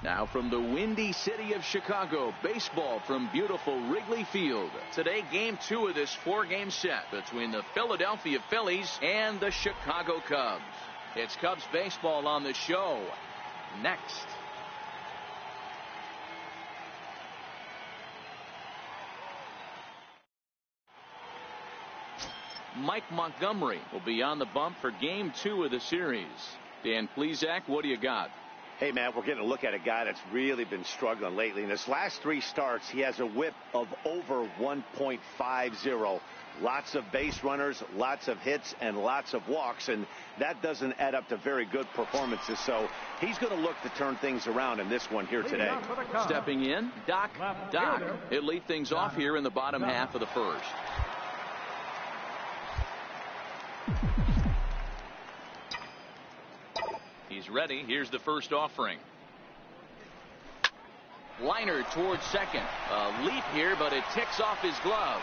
Now from the windy city of Chicago, baseball from beautiful Wrigley Field. Today, game 2 of this 4-game set between the Philadelphia Phillies and the Chicago Cubs. It's Cubs baseball on the show next. Mike Montgomery will be on the bump for game 2 of the series. Dan Plesac, what do you got? Hey, man, we're getting a look at a guy that's really been struggling lately. In his last 3 starts, he has a whip of over 1.50. Lots of base runners, lots of hits, and lots of walks, and that doesn't add up to very good performances. So he's going to look to turn things around in this one here today. Stepping in, Doc. He'll lead things off here in the bottom half of the first. He's ready. Here's the first offering. Liner towards second. A leap here, but it ticks off his glove.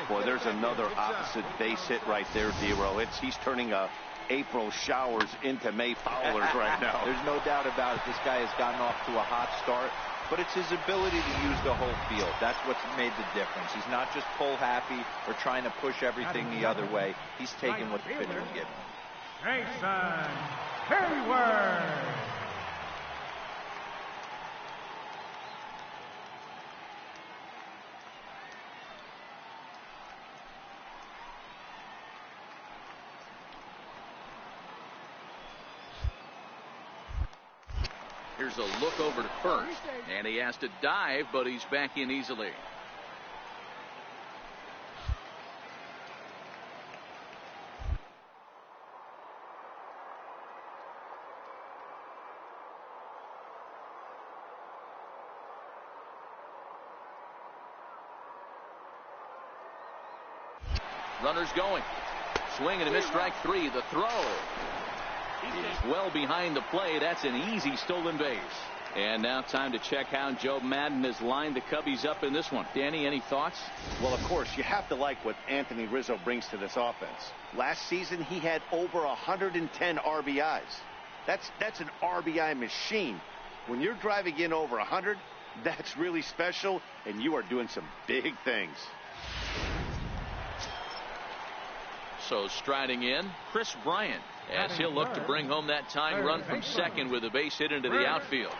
Boy, there's another opposite base hit right there, Dero. He's turning April showers into May Fowlers right now. There's no doubt about it. This guy has gotten off to a hot start, but it's his ability to use the whole field. That's what's made the difference. He's not just pull happy or trying to push everything the other way. He's taking what the pitcher is giving him. Jason Hayward. Here's a look over to first, and he has to dive, but he's back in easily. Runners going. Swing and a miss, strike 3. The throw. He's well behind the play. That's an easy stolen base. And now time to check how Joe Madden has lined the Cubbies up in this one. Danny, any thoughts? Well, of course, you have to like what Anthony Rizzo brings to this offense. Last season, he had over 110 RBIs. That's an RBI machine. When you're driving in over 100, that's really special, and you are doing some big things. So striding in, Chris Bryant, as he'll look to bring home that tying run from second with a base hit into the outfield.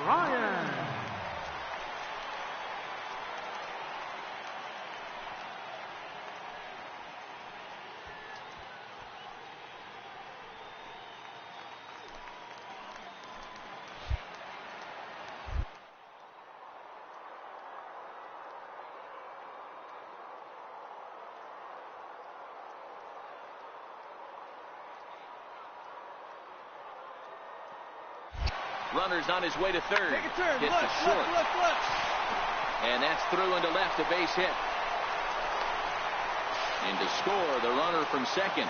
Bryant. Runner's on his way to third. Take a turn. Hits Look, it short. look. And that's through into left, a base hit. And to score, the runner from second.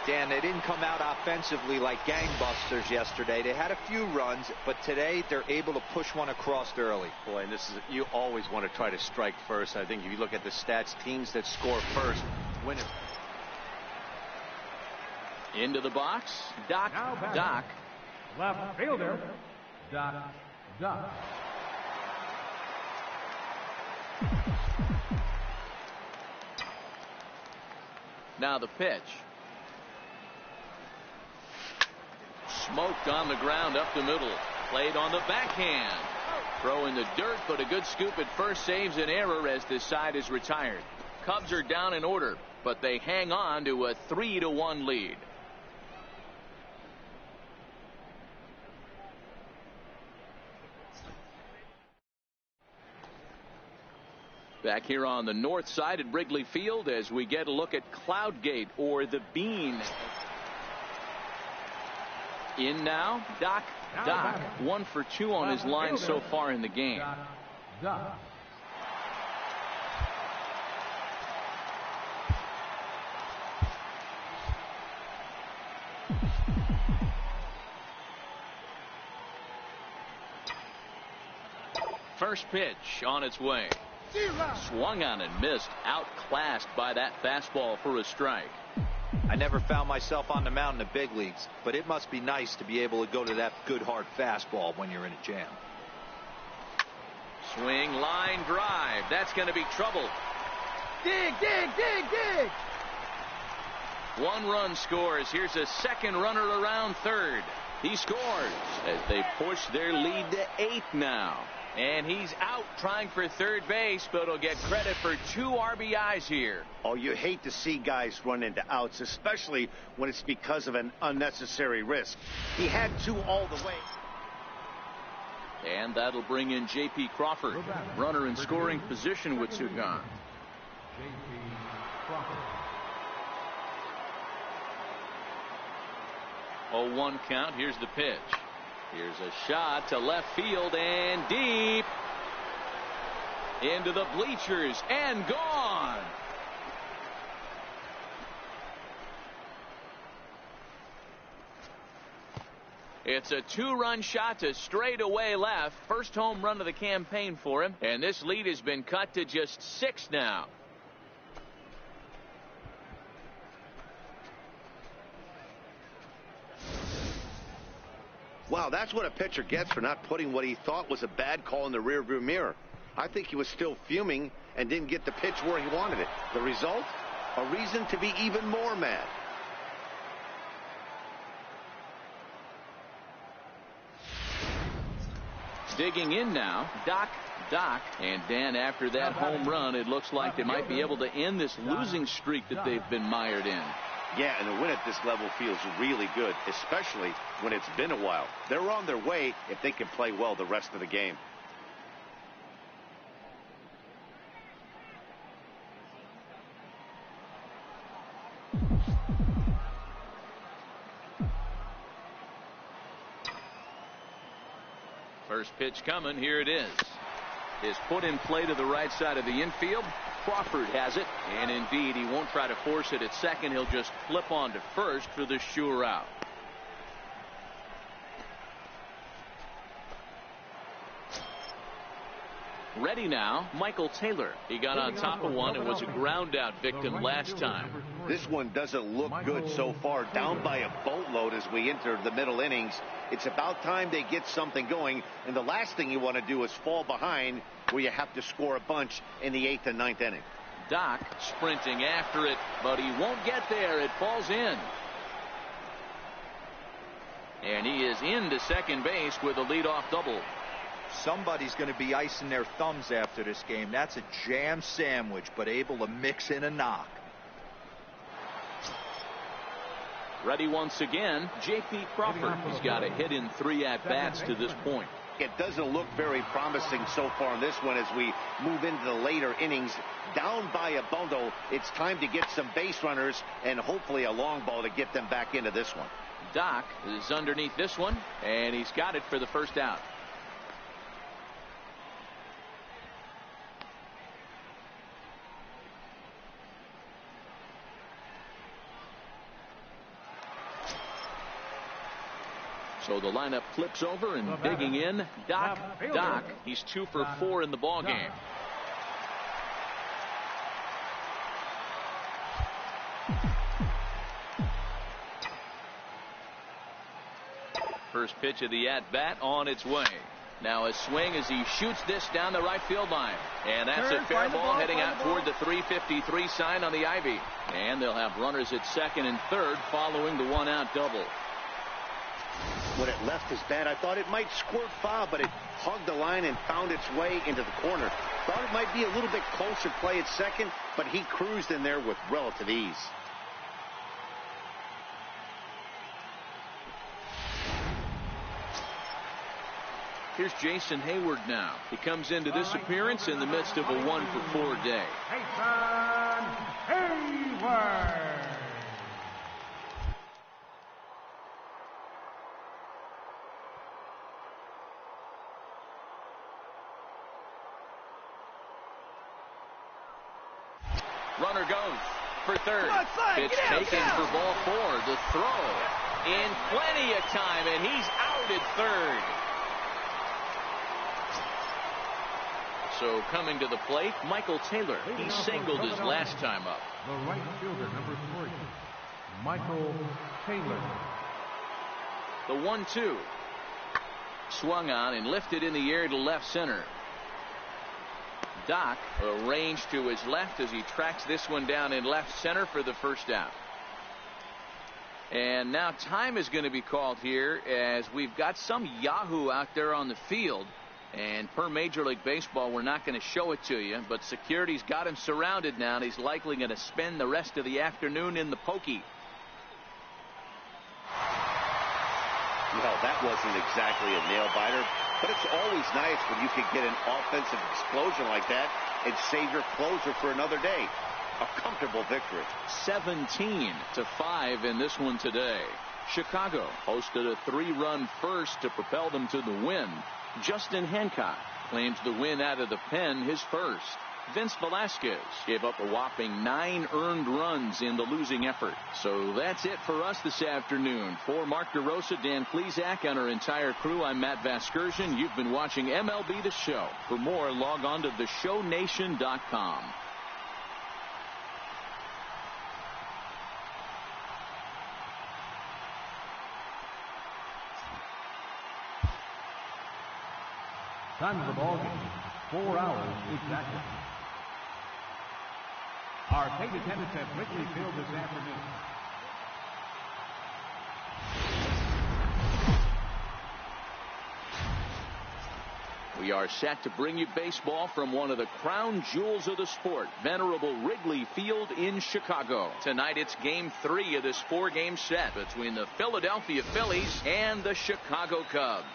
Dan, they didn't come out offensively like gangbusters yesterday. They had a few runs, but today they're able to push one across early. Boy, and you always want to try to strike first. I think if you look at the stats, teams that score first win it. Into the box, Doc. Left fielder, Doc. Now the pitch. Smoked on the ground up the middle. Played on the backhand. Throw in the dirt, but a good scoop at first saves an error as this side is retired. Cubs are down in order, but they hang on to a 3-1 lead. Back here on the north side at Wrigley Field as we get a look at Cloudgate, or the Bean. In now, Doc. 1 for 2 on his line so far in the game. Doc. First pitch on its way. Swung on and missed. Outclassed by that fastball for a strike. I never found myself on the mound in the big leagues, but it must be nice to be able to go to that good hard fastball when you're in a jam. Swing, line drive. That's going to be trouble. Dig, dig, dig, dig. 1 run scores. Here's a second runner around third. He scores as they push their lead to 8 now. And he's out trying for third base, but he'll get credit for 2 RBIs here. Oh, you hate to see guys run into outs, especially when it's because of an unnecessary risk. He had 2 all the way. And that'll bring in J.P. Crawford, runner in scoring position with 2 gone. J.P. Crawford. 0-1 count. Here's the pitch. Here's a shot to left field and deep into the bleachers and gone. It's a 2-run shot to straightaway left. First home run of the campaign for him, and this lead has been cut to just 6 now. Wow, that's what a pitcher gets for not putting what he thought was a bad call in the rearview mirror. I think he was still fuming and didn't get the pitch where he wanted it. The result? A reason to be even more mad. Digging in now, Doc. And Dan, after that home run, it looks like they might be able to end this losing streak that they've been mired in. Yeah, and a win at this level feels really good, especially when it's been a while. They're on their way if they can play well the rest of the game. First pitch coming. Here it is. Is put in play to the right side of the infield. Crawford has it, and indeed he won't try to force it at second. He'll just flip on to first for the sure out. Ready now, Michael Taylor. He got on top of one and was a ground out victim last time. This one doesn't look good so far. Down by a boatload as we enter the middle innings. It's about time they get something going, and the last thing you want to do is fall behind where you have to score a bunch in the 8th and 9th inning. Doc sprinting after it, but he won't get there. It falls in. And he is into second base with a leadoff double. Somebody's going to be icing their thumbs after this game. That's a jam sandwich, but able to mix in a knock. Ready once again, J.P. Crawford. He's got a hit in 3 at-bats to this point. It doesn't look very promising so far in this one as we move into the later innings. Down by a bundle, it's time to get some base runners and hopefully a long ball to get them back into this one. Doc is underneath this one, and he's got it for the first out. So the lineup flips over, and digging in, Doc. He's 2 for 4 in the ballgame. First pitch of the at-bat on its way. Now a swing as he shoots this down the right field line. And that's a fair ball heading out toward the 353 sign on the ivy. And they'll have runners at second and third following the 1-out double. When it left his bat, I thought it might squirt foul, but it hugged the line and found its way into the corner. Thought it might be a little bit closer play at second, but he cruised in there with relative ease. Here's Jason Hayward now. He comes into this appearance in the midst of a 1-for-4 day. Jason Hayward. Runner goes for third. Pitch taken for ball 4. The throw in plenty of time, and he's out at third. So coming to the plate, Michael Taylor. He singled his last time up. The right fielder, number 3. Michael Taylor. The 1-2. Swung on and lifted in the air to left center. Doc arranged to his left as he tracks this one down in left center for the first out. And now time is going to be called here as we've got some Yahoo out there on the field. And per Major League Baseball, we're not going to show it to you, but security's got him surrounded now, and he's likely going to spend the rest of the afternoon in the pokey. Well, that wasn't exactly a nail-biter, but it's always nice when you can get an offensive explosion like that and save your closer for another day. A comfortable victory. 17-5 in this one today. Chicago hosted a 3-run first to propel them to the win. Justin Hancock claims the win out of the pen his first. Vince Velasquez gave up a whopping 9 earned runs in the losing effort. So that's it for us this afternoon. For Mark DeRosa, Dan Plesac, and our entire crew, I'm Matt Vasgersian. You've been watching MLB The Show. For more, log on to theshownation.com. Time of the ball game, 4 hours exactly. Arcade attendance at Wrigley Field this afternoon. We are set to bring you baseball from one of the crown jewels of the sport, venerable Wrigley Field in Chicago. Tonight it's Game 3 of this 4-game set between the Philadelphia Phillies and the Chicago Cubs.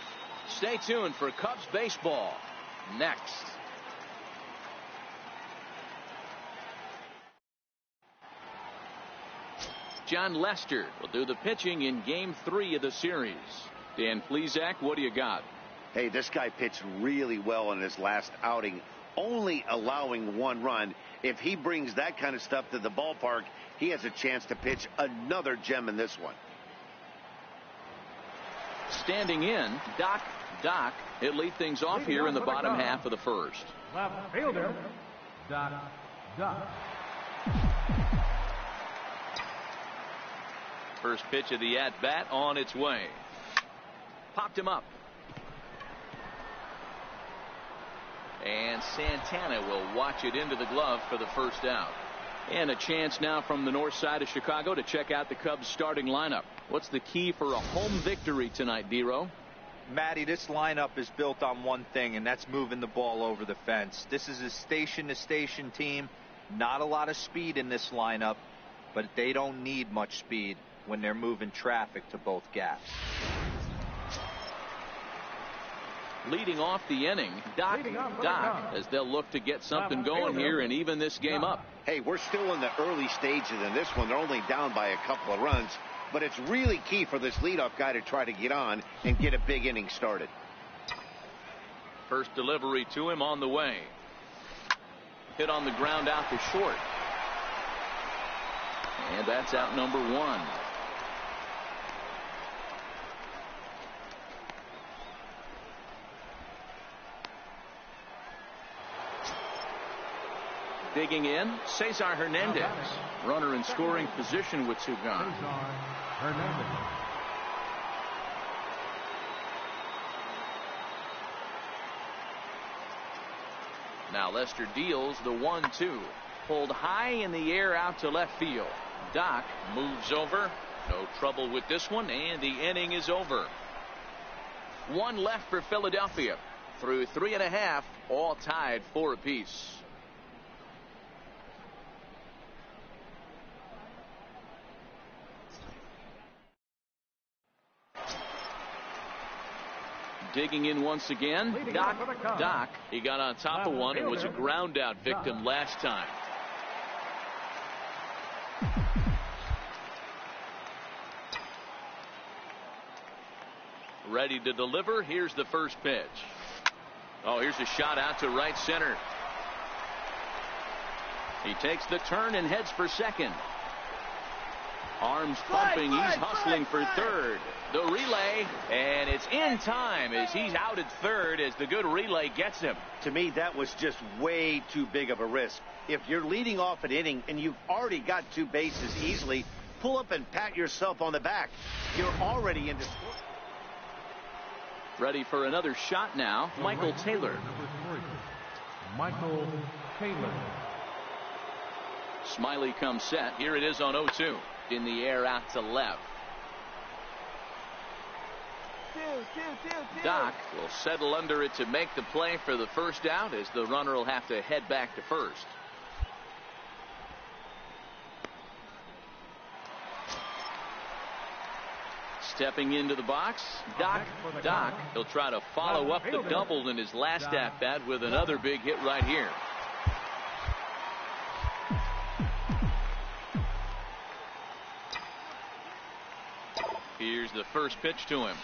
Stay tuned for Cubs baseball next. John Lester will do the pitching in Game 3 of the series. Dan Plesac, what do you got? Hey, this guy pitched really well in his last outing, only allowing 1 run. If he brings that kind of stuff to the ballpark, he has a chance to pitch another gem in this one. Standing in, Doc. He'll lead things off here in the bottom half of the first. Left fielder, Doc. First pitch of the at-bat on its way. Popped him up. And Santana will watch it into the glove for the first out. And a chance now from the north side of Chicago to check out the Cubs starting lineup. What's the key for a home victory tonight, D-Row? Matty, this lineup is built on one thing, and that's moving the ball over the fence. This is a station-to-station team. Not a lot of speed in this lineup, but they don't need much speed when they're moving traffic to both gaps. Leading off the inning, Doc, as they'll look to get something going here and even this game up. Hey, we're still in the early stages in this one. They're only down by a couple of runs, but it's really key for this leadoff guy to try to get on and get a big inning started. First delivery to him on the way. Hit on the ground out to short. And that's out number 1. Digging in, Cesar Hernandez. Runner in scoring position with 2 gone. Cesar Hernandez. Now Lester deals the 1-2. Pulled high in the air out to left field. Doc moves over. No trouble with this one, and the inning is over. 1 left for Philadelphia. Through 3.5, all tied 4 apiece. Digging in once again, Doc. He got on top of one and was a ground out victim last time. Ready to deliver. Here's the first pitch. Oh, here's a shot out to right center. He takes the turn and heads for second. Arms pumping. He's hustling for third. The relay, and it's in time as he's out at third as the good relay gets him. To me, that was just way too big of a risk. If you're leading off an inning and you've already got 2 bases easily, pull up and pat yourself on the back. You're already into score. Ready for another shot now, Michael Taylor. Number 3, Michael Taylor. Smiley comes set. Here it is on 0-2. In the air out to left. Doc will settle under it to make the play for the first out, as the runner will have to head back to first. Stepping into the box, Doc. He'll try to follow up the double in his last at-bat with another big hit right here. Here's the first pitch to him.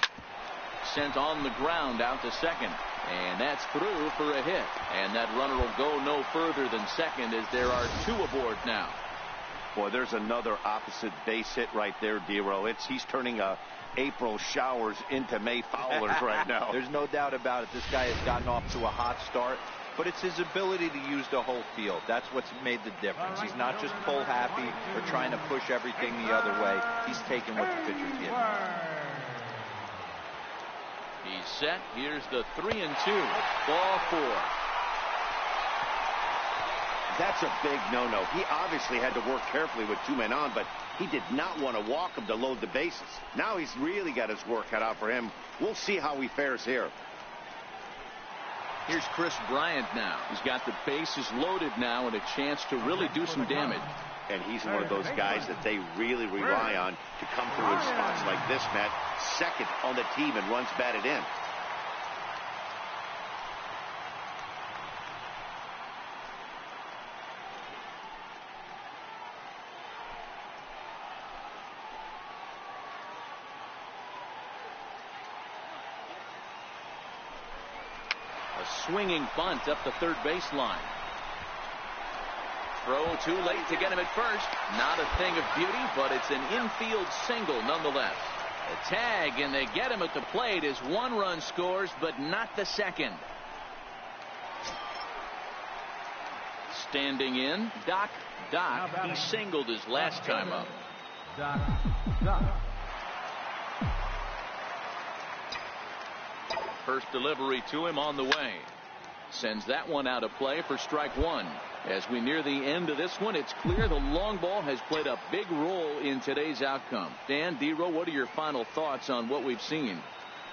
Sent on the ground out to second. And that's through for a hit. And that runner will go no further than second, as there are 2 aboard now. Boy, there's another opposite base hit right there, Dero. He's turning April showers into May foulers right now. There's no doubt about it. This guy has gotten off to a hot start, but it's his ability to use the whole field. That's what's made the difference. He's not just pull happy or trying to push everything the other way. He's taking what the pitcher's giving him. He's set. Here's the 3-2. Ball 4. That's a big no-no. He obviously had to work carefully with 2 men on, but he did not want to walk him to load the bases. Now he's really got his work cut out for him. We'll see how he fares here. Here's Chris Bryant now. He's got the bases loaded now and a chance to really do some damage. And he's one of those guys that they really rely on to come through in spots like this, Matt. Second on the team and runs batted in. A swinging bunt up the third baseline. Throw too late to get him at first. Not a thing of beauty, but it's an infield single nonetheless. A tag, and they get him at the plate as 1 run scores, but not the second. Standing in, Doc. He singled his last time up. Doc. First delivery to him on the way. Sends that one out of play for strike 1. As we near the end of this one, it's clear the long ball has played a big role in today's outcome. Dan, Dero, what are your final thoughts on what we've seen?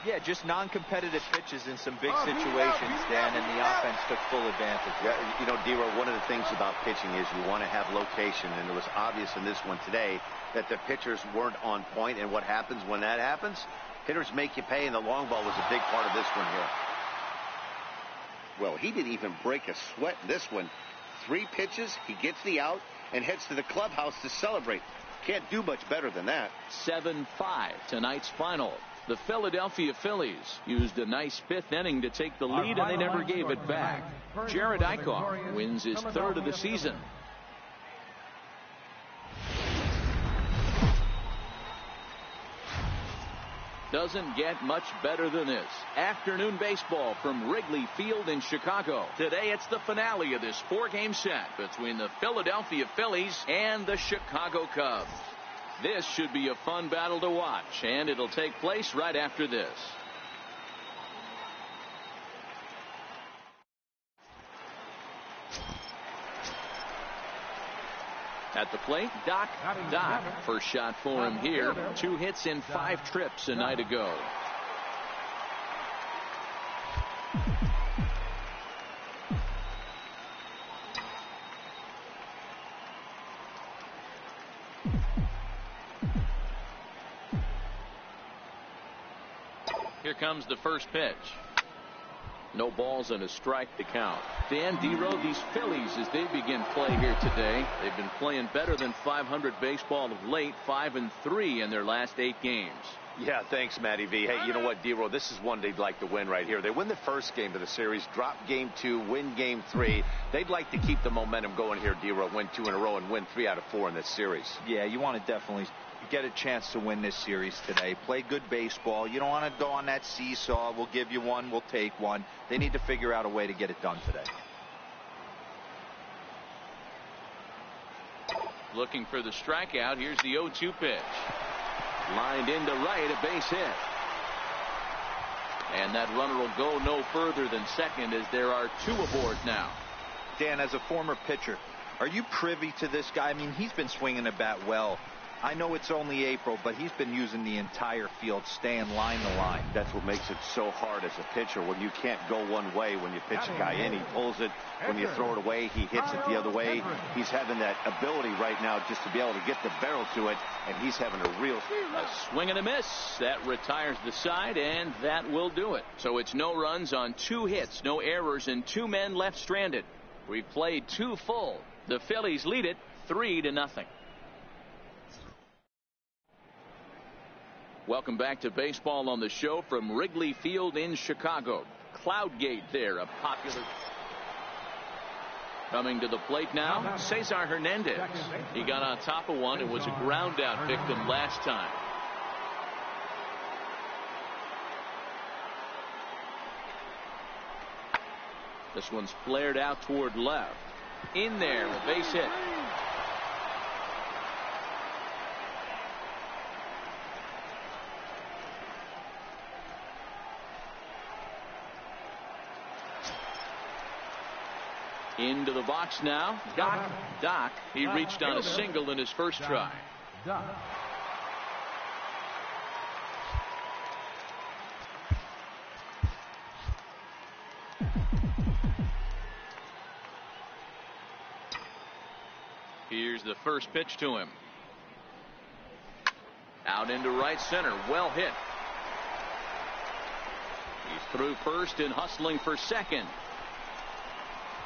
Yeah, just non-competitive pitches in some big situations, Dan, and the offense took full advantage. Yeah, you know, Dero, one of the things about pitching is you want to have location, and it was obvious in this one today that the pitchers weren't on point, and what happens when that happens? Hitters make you pay, and the long ball was a big part of this one here. Well, he didn't even break a sweat in this one. 3 pitches, he gets the out, and heads to the clubhouse to celebrate. Can't do much better than that. 7-5, tonight's final. The Philadelphia Phillies used a nice 5th inning to take the lead, and they never gave it back. Jared Eichhoff wins his 3rd of the season. Doesn't get much better than this. Afternoon baseball from Wrigley Field in Chicago. Today it's the finale of this 4-game set between the Philadelphia Phillies and the Chicago Cubs. This should be a fun battle to watch, and it'll take place right after this. At the plate, Doc. First shot for him here. 2 hits in 5 trips a night ago. Here comes the first pitch. No balls and a strike to count. Dan, Dero, these Phillies, as they begin play here today, they've been playing better than 500 baseball of late, 5-3 in their last 8 games. Yeah, thanks, Matty V. Hey, you know what, Dero, this is one they'd like to win right here. They win the first game of the series, drop game 2, win game 3. They'd like to keep the momentum going here, Dero, win 2 in a row and win 3 out of 4 in this series. Yeah, you want to definitely get a chance to win this series today. Play good baseball. You don't want to go on that seesaw. We'll give you one, we'll take one. They need to figure out a way to get it done today. Looking for the strikeout. Here's the 0-2 pitch. Lined into right, a base hit. And that runner will go no further than second as there are 2 aboard now. Dan, as a former pitcher, are you privy to this guy? I mean, he's been swinging the bat well. I know it's only April, but he's been using the entire field, staying line to line. That's what makes it so hard as a pitcher when you can't go one way. When you pitch a guy in, he pulls it. When you throw it away, he hits it the other way. He's having that ability right now just to be able to get the barrel to it, and he's having a real... A swing and a miss. That retires the side, and that will do it. So it's no runs on 2 hits, no errors, and 2 men left stranded. We've played 2 full. The Phillies lead it 3-0. Welcome back to baseball on the show from Wrigley Field in Chicago. Cloudgate there, a popular. Coming to the plate now, Cesar Hernandez. He got on top of one and was a ground out victim last time. This one's flared out toward left. In there, a base hit. Into the box now. Doc. He reached on a single in his first try. Here's the first pitch to him. Out into right center. Well hit. He's through first and hustling for second.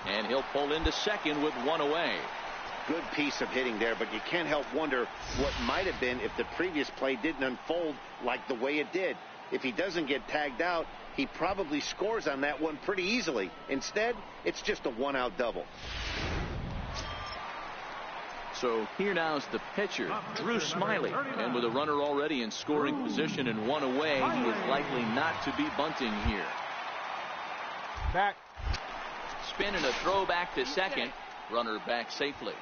And he'll pull into second with 1 away. Good piece of hitting there, but you can't help wonder what might have been if the previous play didn't unfold like the way it did. If he doesn't get tagged out, he probably scores on that one pretty easily. Instead, it's just a 1-out double. So here now is the pitcher, Drew Smyly. And with a runner already in scoring position and 1 away, he is likely not to be bunting here. Back. Spin and a throw back to second. Runner back safely.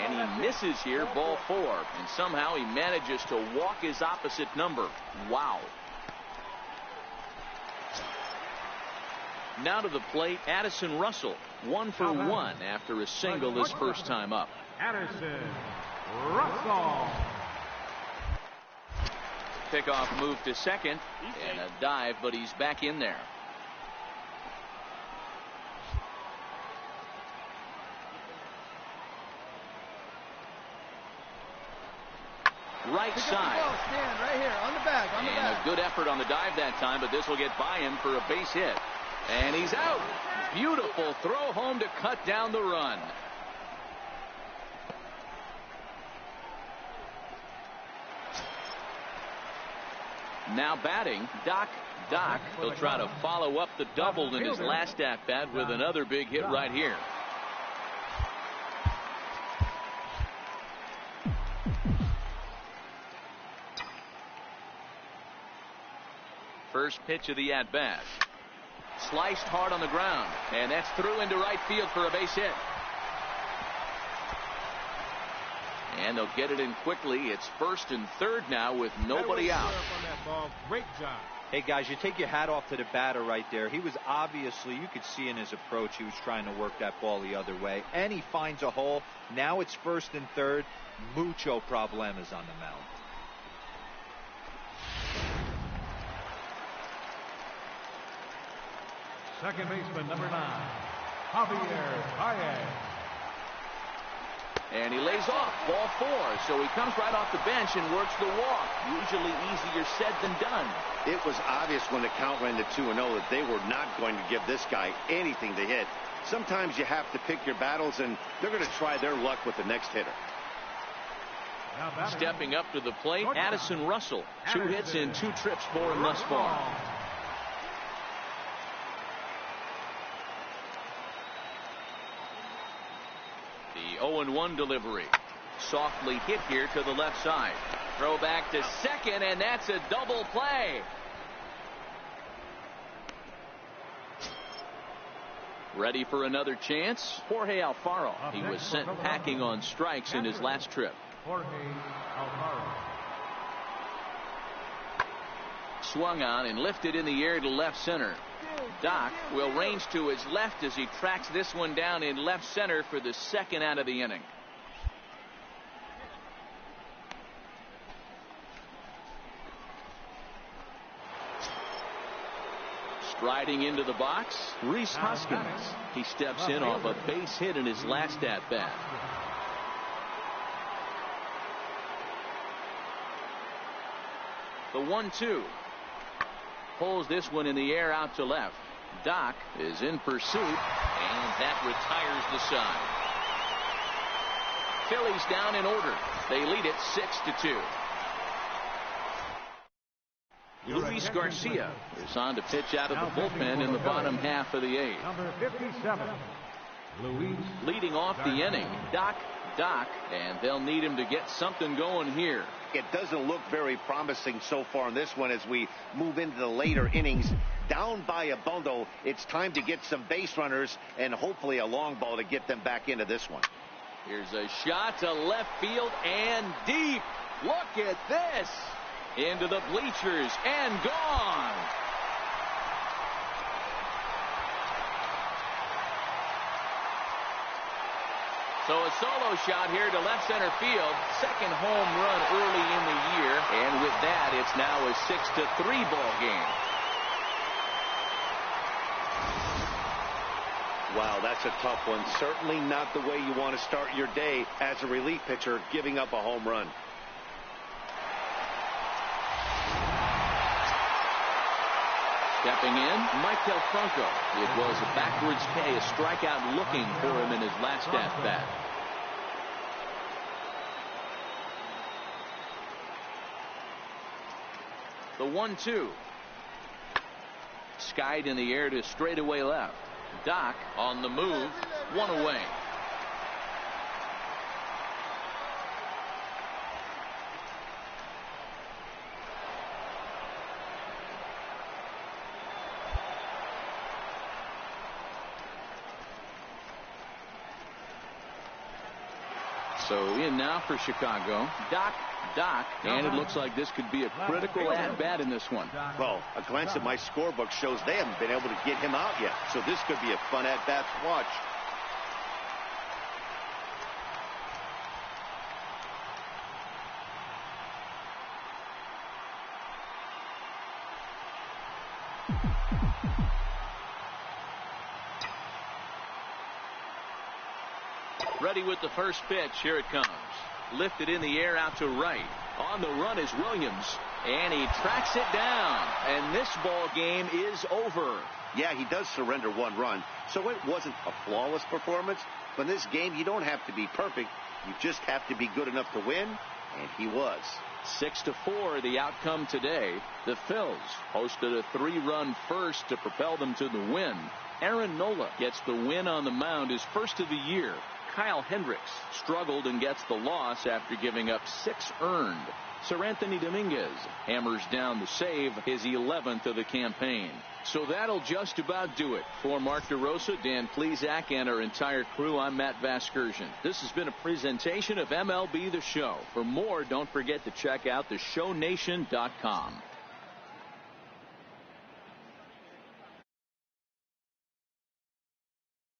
And he misses here, ball 4. And somehow he manages to walk his opposite number. Wow. Now to the plate, Addison Russell. 1 for 1 after a single his first time up. Addison Russell. Pickoff move to second and a dive, but he's back in there. Right side. Stand right here on the back. And a good effort on the dive that time, but this will get by him for a base hit. And he's out. Beautiful throw home to cut down the run. Now batting, Doc. He'll try to follow up the double in his last at-bat with another big hit right here. First pitch of the at-bat. Sliced hard on the ground, and that's through into right field for a base hit. And they'll get it in quickly. It's first and third now with nobody out. Great job. Hey, guys, you take your hat off to the batter right there. He was obviously, you could see in his approach, he was trying to work that ball the other way. And he finds a hole. Now it's first and third. Mucho problemas on the mound. Second baseman, number 9, Javier Baez. And he lays off, ball 4. So he comes right off the bench and works the walk. Usually easier said than done. It was obvious when the count ran to 2-0 that they were not going to give this guy anything to hit. Sometimes you have to pick your battles, and they're going to try their luck with the next hitter. Stepping up to the plate, Addison Russell. 2 hits in 2 trips for him thus far. The 0-1 delivery. Softly hit here to the left side. Throw back to second, and that's a double play. Ready for another chance? Jorge Alfaro. He was sent packing on strikes in his last trip. Jorge Alfaro. Swung on and lifted in the air to left center. Doc will range to his left as he tracks this one down in left center for the second out of the inning. Striding into the box, Rhys Hoskins. He steps in off a base hit in his last at-bat. The 1-2. Pulls this one in the air out to left. Doc is in pursuit, and that retires the side. Phillies down in order. They lead it 6-2. Luis Garcia is on to pitch out of the bullpen in the bottom half of the eighth. Number 57, Luis. Leading off the inning, Doc, and they'll need him to get something going here. It doesn't look very promising so far in this one as we move into the later innings. Down by a bundle, it's time to get some base runners and hopefully a long ball to get them back into this one. Here's a shot to left field and deep. Look at this. Into the bleachers and gone. So a solo shot here to left center field. Second home run early in the year. And with that, it's now a 6-3 ball game. Wow, that's a tough one. Certainly not the way you want to start your day as a relief pitcher, giving up a home run. Stepping in, Maikel Franco. It was a backwards K, a strikeout looking for him in his last at-bat. The 1-2. Skied in the air to straightaway left. Doc on the move, one away. So in now for Chicago. Doc, and it looks like this could be a critical at-bat in this one. Well, a glance at my scorebook shows they haven't been able to get him out yet. So this could be a fun at-bat to watch. Ready with the first pitch. Here it comes. Lifted in the air out to right. On the run is Williams, and he tracks it down. And this ball game is over. Yeah, he does surrender one run, so it wasn't a flawless performance. But in this game, you don't have to be perfect. You just have to be good enough to win, and he was. 6-4 the outcome today. The Phils hosted a 3-run first to propel them to the win. Aaron Nola gets the win on the mound, his first of the year. Kyle Hendricks struggled and gets the loss after giving up 6 earned. Seranthony Dominguez hammers down the save, his 11th of the campaign. So that'll just about do it. For Mark DeRosa, Dan Plesac, and our entire crew, I'm Matt Vasgersian. This has been a presentation of MLB The Show. For more, don't forget to check out theshownation.com.